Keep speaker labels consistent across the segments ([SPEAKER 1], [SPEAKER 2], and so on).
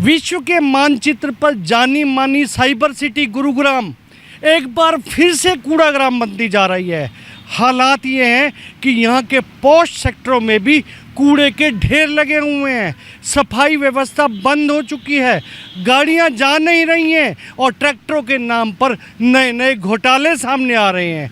[SPEAKER 1] विश्व के मानचित्र पर जानी मानी साइबर सिटी गुरुग्राम एक बार फिर से कूड़ाग्राम बनती जा रही है। हालात ये हैं कि यहाँ के पॉश सेक्टरों में भी कूड़े के ढेर लगे हुए हैं। सफाई व्यवस्था बंद हो चुकी है, गाड़ियाँ जा नहीं रही हैं और ट्रैक्टरों के नाम पर नए नए घोटाले सामने आ रहे हैं।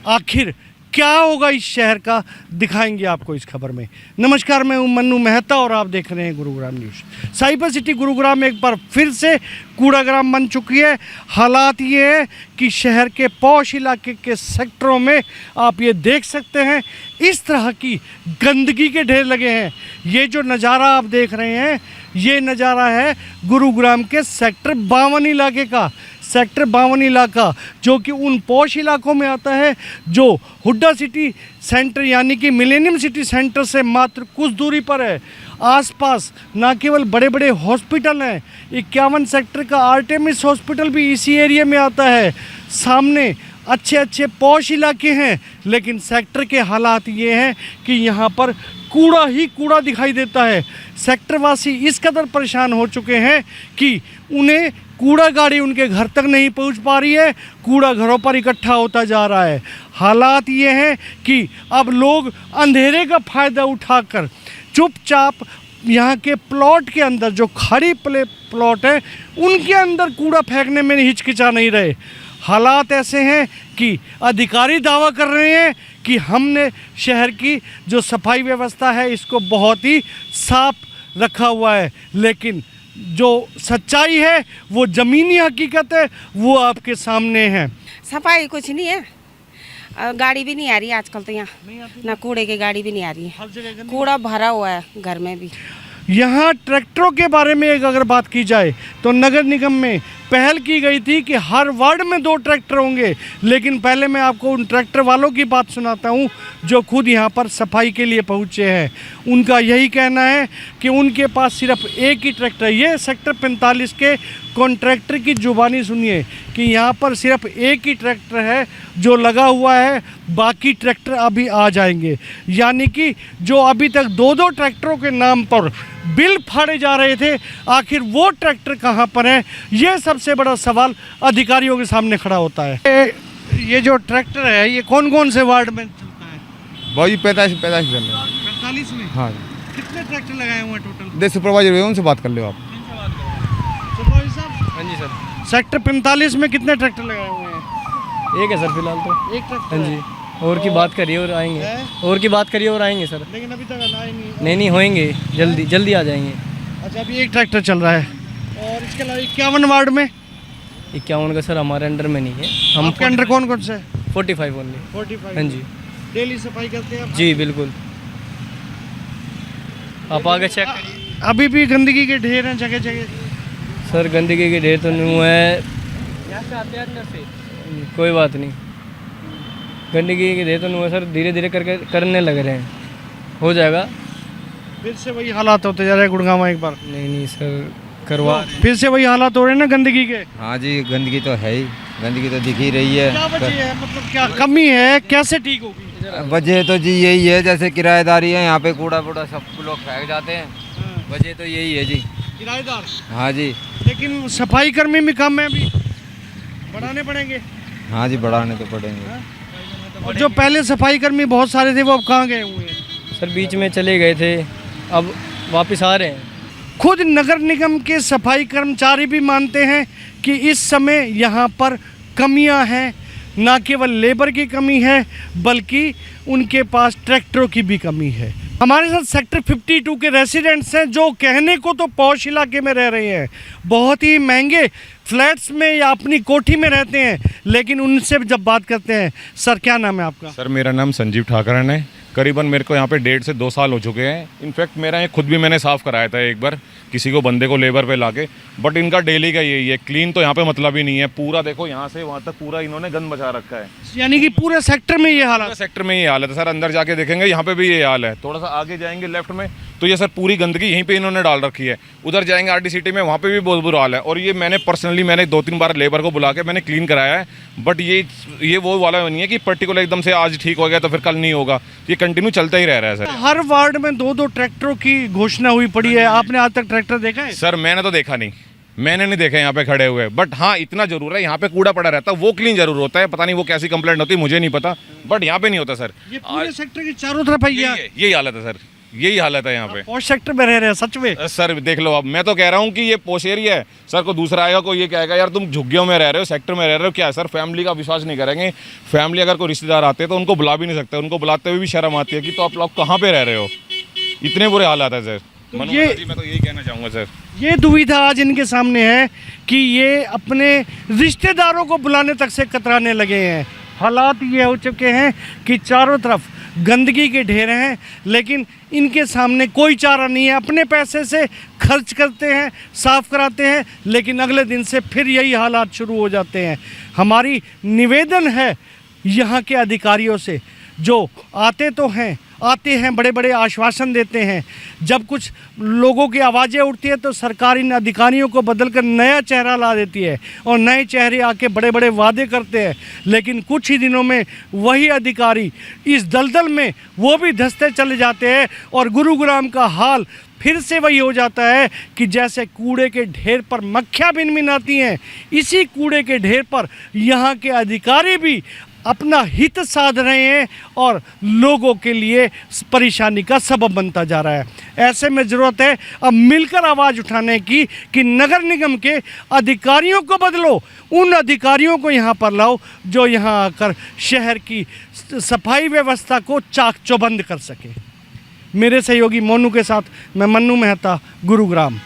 [SPEAKER 1] आखिर क्या होगा इस शहर का, दिखाएंगे आपको इस खबर में। नमस्कार, मैं हूं मन्नू मेहता और आप देख रहे हैं Gurugram news. Cyber city Gurugram एक बार फिर से कूड़ाग्राम बन चुकी है। हालात ये है कि शहर के पॉश इलाके के सेक्टरों में आप ये देख सकते हैं, इस तरह की गंदगी के ढेर लगे हैं। ये जो नज़ारा आप देख रहे हैं, ये नज़ारा है गुरुग्राम के सेक्टर 52 इलाके का। सेक्टर 52 इलाका जो कि उन पॉश इलाकों में आता है जो हुड्डा सिटी सेंटर यानी कि मिलेनियम सिटी सेंटर से मात्र कुछ दूरी पर है। आसपास ना केवल बड़े बड़े हॉस्पिटल हैं, 51 सेक्टर का आर्टेमिस हॉस्पिटल भी इसी एरिया में आता है। सामने अच्छे अच्छे पॉश इलाके हैं, लेकिन सेक्टर के हालात ये हैं कि यहाँ पर कूड़ा ही कूड़ा दिखाई देता है। सेक्टरवासी इस कदर परेशान हो चुके हैं कि उन्हें कूड़ा गाड़ी उनके घर तक नहीं पहुंच पा रही है, कूड़ा घरों पर इकट्ठा होता जा रहा है। हालात ये हैं कि अब लोग अंधेरे का फ़ायदा उठाकर चुपचाप यहाँ के प्लॉट के अंदर, जो खाली प्लॉट है, उनके अंदर कूड़ा फेंकने में हिचकिचा नहीं रहे। हालात ऐसे हैं कि अधिकारी दावा कर रहे हैं कि हमने शहर की जो सफाई व्यवस्था है इसको बहुत ही साफ रखा हुआ है, लेकिन जो सच्चाई है, वो ज़मीनी हकीकत है, वो आपके सामने है।
[SPEAKER 2] सफाई कुछ नहीं है, गाड़ी भी नहीं आ रही है आजकल तो यहाँ, ना कूड़े की गाड़ी भी नहीं आ रही है, कूड़ा भरा हुआ है घर में भी।
[SPEAKER 1] यहाँ ट्रैक्टरों के बारे में अगर बात की जाए तो नगर निगम में पहल की गई थी कि हर वार्ड में 2 ट्रैक्टर होंगे, लेकिन पहले मैं आपको उन ट्रैक्टर वालों की बात सुनाता हूँ जो खुद यहाँ पर सफाई के लिए पहुँचे हैं। उनका यही कहना है कि उनके पास सिर्फ एक ही ट्रैक्टर, ये सेक्टर 45 के कॉन्ट्रैक्टर की जुबानी सुनिए कि यहाँ पर सिर्फ एक ही ट्रैक्टर है जो लगा हुआ है, बाकी ट्रैक्टर अभी आ जाएंगे। यानी कि जो अभी तक 2-2 ट्रैक्टरों के नाम पर बिल फाड़े जा रहे थे, आखिर वो ट्रैक्टर कहाँ पर हैं, ये सबसे बड़ा सवाल अधिकारियों के सामने खड़ा होता है। ये जो ट्रैक्टर है ये कौन कौन से वार्ड में चलता है?
[SPEAKER 3] भाई 45
[SPEAKER 1] में।
[SPEAKER 3] हाँ,
[SPEAKER 1] कितने ट्रैक्टर लगाए हुए हैं टोटल?
[SPEAKER 3] दे सुपरवाइजर हुए, उनसे बात कर लो आप।
[SPEAKER 1] सुपरवाइजर साहब।
[SPEAKER 4] हाँ जी सर।
[SPEAKER 1] सेक्टर 45 में कितने ट्रैक्टर लगाए हुए हैं?
[SPEAKER 4] एक है सर फिलहाल तो।
[SPEAKER 1] एक ट्रैक्टर।
[SPEAKER 4] हाँ जी, और की बात करिए और आएंगे। और की बात करिए और आएंगे सर।
[SPEAKER 1] लेकिन अभी तक आए नहीं।
[SPEAKER 4] नहीं होएंगे, जल्दी आ जाएंगे।
[SPEAKER 1] अच्छा, अभी एक ट्रैक्टर चल रहा है। और इसके अलावा 51 वार्ड में
[SPEAKER 4] 51 का सर हमारे अंडर में नहीं है। हम
[SPEAKER 1] आपके अंडर कौन कौन से?
[SPEAKER 4] 45 ओनली।
[SPEAKER 1] 45।
[SPEAKER 4] हाँ जी,
[SPEAKER 1] डेली सफाई करते हैं आप?
[SPEAKER 4] जी बिल्कुल, आप आगे चेक करिए।
[SPEAKER 1] अभी भी गंदगी के ढेर हैं जगह जगह।
[SPEAKER 4] सर गंदगी के ढेर तो नहीं हुआ है, यहाँ से आते हैं अंदर से, कोई बात नहीं। गंदगी के ढेर तो नहीं हुआ सर, धीरे धीरे करने लग रहे हैं, हो जाएगा।
[SPEAKER 1] फिर से वही हालात होते जा रहे हैं गुड़गांव एक बार?
[SPEAKER 4] नहीं सर, करवा
[SPEAKER 1] फिर से वही हालात हो रहे हैं ना गंदगी के?
[SPEAKER 3] हाँ जी, गंदगी तो है ही, गंदगी तो दिख ही रही है।
[SPEAKER 1] क्या वजह है, मतलब क्या कमी है, कैसे ठीक होगी?
[SPEAKER 3] वजह तो जी यही है, जैसे किराएदारी है, यहाँ पे कूड़ा वूड़ा सब लोग फेंक जाते हैं। वजह तो यही है जी,
[SPEAKER 1] किराएदार।
[SPEAKER 3] हाँ जी,
[SPEAKER 1] लेकिन सफाई कर्मी भी कम है, अभी बढ़ाने पड़ेंगे।
[SPEAKER 3] हाँ जी, बढ़ाने तो पड़ेंगे।
[SPEAKER 1] और जो पहले सफाई कर्मी बहुत सारे थे वो अब कहाँ गए हुए हैं?
[SPEAKER 4] सर बीच में चले गए थे, अब वापस आ रहे हैं।
[SPEAKER 1] खुद नगर निगम के सफाई कर्मचारी भी मानते हैं कि इस समय यहाँ पर कमियाँ हैं। ना केवल लेबर की कमी है, बल्कि उनके पास ट्रैक्टरों की भी कमी है। हमारे साथ सेक्टर 52 के रेसिडेंट्स हैं जो कहने को तो पॉश इलाके में रह रहे हैं, बहुत ही महंगे फ्लैट्स में या अपनी कोठी में रहते हैं, लेकिन उनसे जब बात करते हैं, सर क्या नाम है आपका?
[SPEAKER 5] सर मेरा नाम संजीव ठाकरन है। करीबन मेरे को यहाँ पे 1.5 से 2 साल हो चुके हैं। इनफैक्ट मेरा ये खुद भी मैंने साफ़ कराया था एक बार, किसी को बंदे को लेबर पे लाके। बट इनका डेली का यही है, क्लीन तो यहाँ पे मतलब ही नहीं है। पूरा देखो यहाँ से वहाँ तक पूरा इन्होंने गंद मचा रखा है।
[SPEAKER 1] यानी कि पूरे सेक्टर में ये हाल है?
[SPEAKER 5] सेक्टर में ये हाल है सर, अंदर जाके देखेंगे यहाँ पे भी ये हाल है। थोड़ा सा आगे जाएंगे लेफ्ट में तो ये सर पूरी गंदगी यहीं पे इन्होंने डाल रखी है। उधर जाएंगे आरडी सिटी में, वहाँ पे भी बहुत बुरा हाल है। और ये मैंने पर्सनली 2-3 बार लेबर को बुला के मैंने क्लीन कराया है, बट ये वो वाला नहीं है कि पर्टिकुलर एकदम से आज ठीक हो गया तो फिर कल नहीं होगा, ये कंटिन्यू चलता ही रह रहा है सर।
[SPEAKER 1] हर वार्ड में 2-2 ट्रैक्टरों की घोषणा हुई पड़ी है, आपने आज तक ट्रैक्टर देखा है?
[SPEAKER 5] सर मैंने तो देखा नहीं, मैंने नहीं देखा यहाँ पे खड़े हुए, बट हाँ इतना जरूर है यहाँ पे कूड़ा पड़ा रहता है, वो क्लीन जरूर होता है। पता नहीं वो कैसी कंप्लेंट होती है, मुझे नहीं पता, बट यहाँ पे नहीं होता सर।
[SPEAKER 1] ये पूरे सेक्टर के चारों तरफ है
[SPEAKER 5] यही हालत है सर, यही हालत है यहाँ पे।
[SPEAKER 1] पॉश सेक्टर में रह रहे हैं सच में?
[SPEAKER 5] सर देख लो, अब मैं तो कह रहा हूँ कि ये पोश एरिया है सर। को दूसरा आएगा कोई ये कहेगा यार तुम झुग्गियों में रह रहे हो, सेक्टर में रह रहे हो, क्या है सर? फैमिली का विश्वास नहीं करेंगे। फैमिली अगर कोई रिश्तेदार आते हैं तो उनको बुला भी नहीं सकते, उनको बुलाते हुए भी शर्म आती है कि तो आप लोग कहाँ पे रह रहे हो। इतने बुरे हालात है सर। मनोहर जी मैं तो यही कहना चाहूँगा सर,
[SPEAKER 1] ये दुविधा आज इनके सामने है कि ये अपने रिश्तेदारों को बुलाने तक से कतराने लगे हैं। हालात ये हो चुके हैं कि चारों तरफ गंदगी के ढेर हैं, लेकिन इनके सामने कोई चारा नहीं है। अपने पैसे से खर्च करते हैं, साफ कराते हैं, लेकिन अगले दिन से फिर यही हालात शुरू हो जाते हैं। हमारी निवेदन है यहाँ के अधिकारियों से, जो आते हैं बड़े बड़े आश्वासन देते हैं, जब कुछ लोगों की आवाज़ें उठती है तो सरकार इन अधिकारियों को बदलकर नया चेहरा ला देती है और नए चेहरे आके बड़े बड़े वादे करते हैं, लेकिन कुछ ही दिनों में वही अधिकारी इस दलदल में वो भी धंसते चले जाते हैं और गुरुग्राम का हाल फिर से वही हो जाता है कि जैसे कूड़े के ढेर पर मक्खियाँ भिनभिनाती हैं, इसी कूड़े के ढेर पर यहाँ के अधिकारी भी अपना हित साध रहे हैं और लोगों के लिए परेशानी का सबब बनता जा रहा है। ऐसे में ज़रूरत है अब मिलकर आवाज़ उठाने की कि नगर निगम के अधिकारियों को बदलो, उन अधिकारियों को यहाँ पर लाओ जो यहाँ आकर शहर की सफाई व्यवस्था को चाक चौबंद कर सके। मेरे सहयोगी मोनू के साथ मैं मन्नू मेहता, गुरुग्राम।